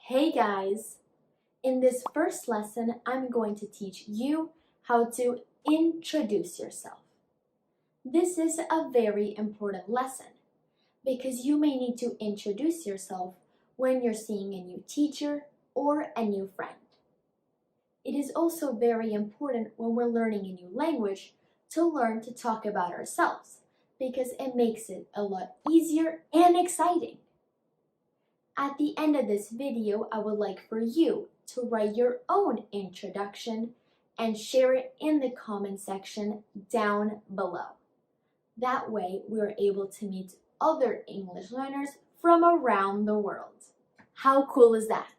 Hey guys! In this first lesson, I'm going to teach you how to introduce yourself. This is a very important lesson because you may need to introduce yourself when you're seeing a new teacher or a new friend. It is also very important when we're learning a new language to learn to talk about ourselves because it makes it a lot easier and exciting. At the end of this video, I would like for you to write your own introduction and share it in the comment section down below. That way, we are able to meet other English learners from around the world. How cool is that?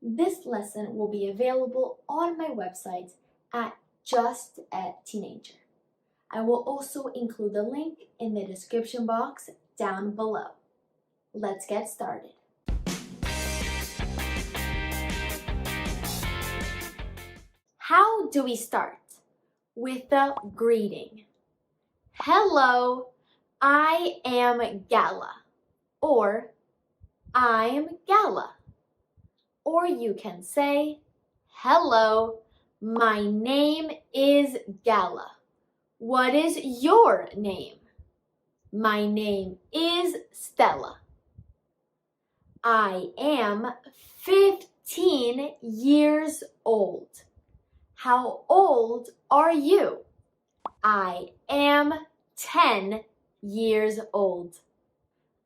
This lesson will be available on my website at Just a Teenager. I will also include the link in the description box down below. Let's get started. How do we start? With a greeting. Hello, I am Gala, or I'm Gala. Or you can say, hello, my name is Gala. What is your name? My name is Stella. I am 15 years old. How old are you? I am 10 years old.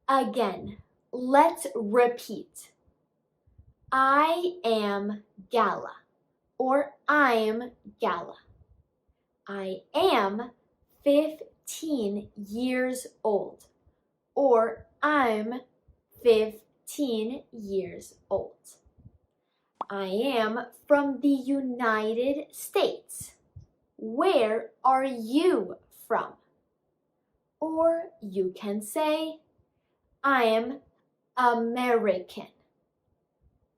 Again, let's repeat. I am Gala, or I'm Gala. I am 15 years old, or I'm 15 years old. I am from the United States. Where are you from? Or you can say, I am American.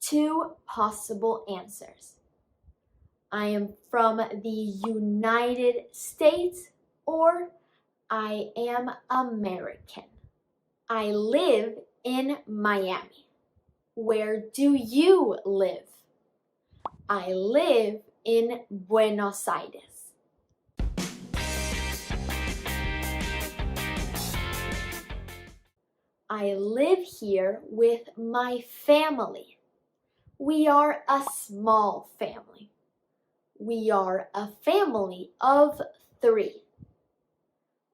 Two possible answers. I am from the United States, or I am American. I live in Miami. Where do you live? I live in Buenos Aires. I live here with my family. We are a small family. We are a family of 3.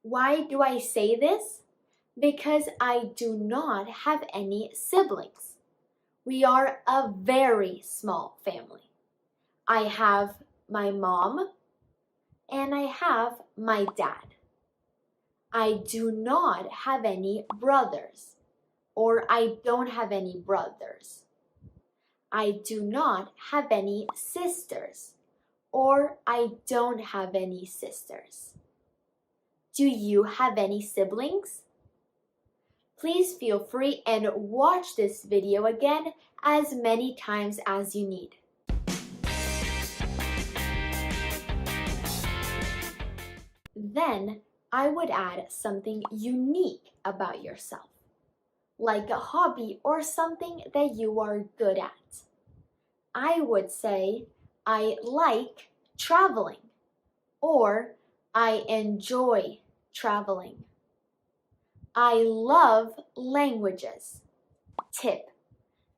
Why do I say this? Because I do not have any siblings. We are a very small family. I have my mom and I have my dad. I do not have any brothers, or I don't have any brothers. I do not have any sisters, or I don't have any sisters. Do you have any siblings? Please feel free and watch this video again as many times as you need. Then I would add something unique about yourself, like a hobby or something that you are good at. I would say, I like traveling, or I enjoy traveling. I love languages. Tip: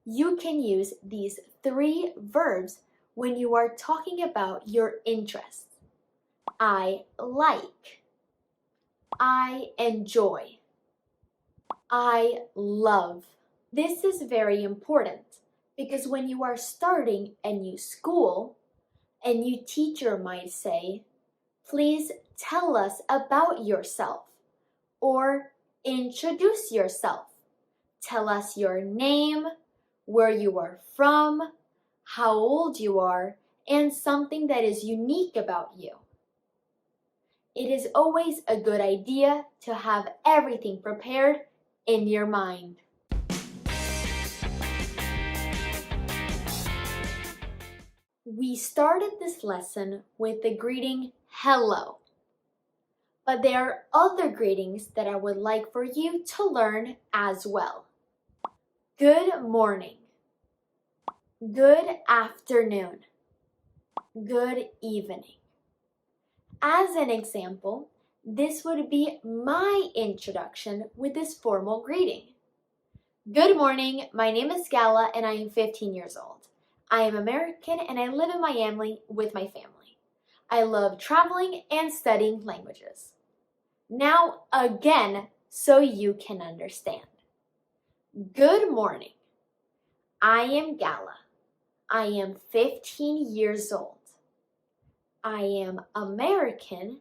you can use these 3 verbs when you are talking about your interests. I like. I enjoy. I love. This is very important because when you are starting a new school, a new teacher might say, please tell us about yourself, or introduce yourself. Tell us your name, where you are from, how old you are, and something that is unique about you. It is always a good idea to have everything prepared in your mind. We started this lesson with the greeting hello. But there are other greetings that I would like for you to learn as well. Good morning. Good afternoon. Good evening. As an example, this would be my introduction with this formal greeting. Good morning, my name is Gala and I am 15 years old. I am American and I live in Miami with my family. I love traveling and studying languages. Now again, so you can understand. Good morning. I am Gala. I am 15 years old. I am American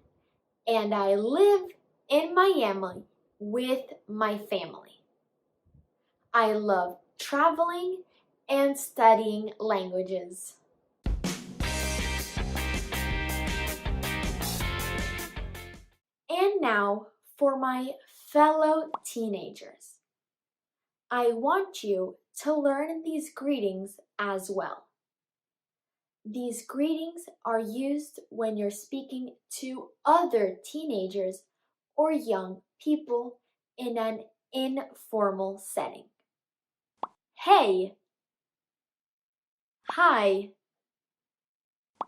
and I live in Miami with my family. I love traveling and studying languages. And now for my fellow teenagers. I want you to learn these greetings as well. These greetings are used when you're speaking to other teenagers or young people in an informal setting. Hey, hi,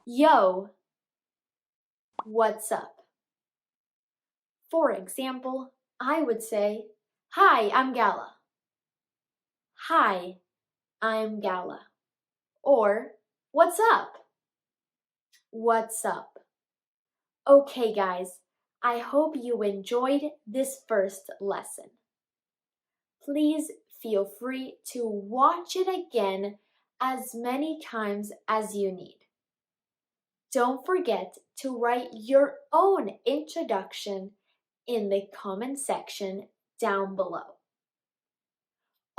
yo, what's up? For example, I would say, hi, I'm Gala. Hi, I'm Gala. Or, what's up? What's up? Okay, guys, I hope you enjoyed this first lesson. Please feel free to watch it again as many times as you need. Don't forget to write your own introduction in the comment section down below.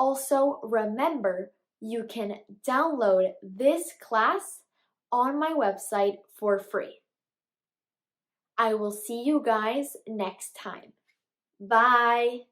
Also, remember you can download this class on my website for free. I will see you guys next time. Bye!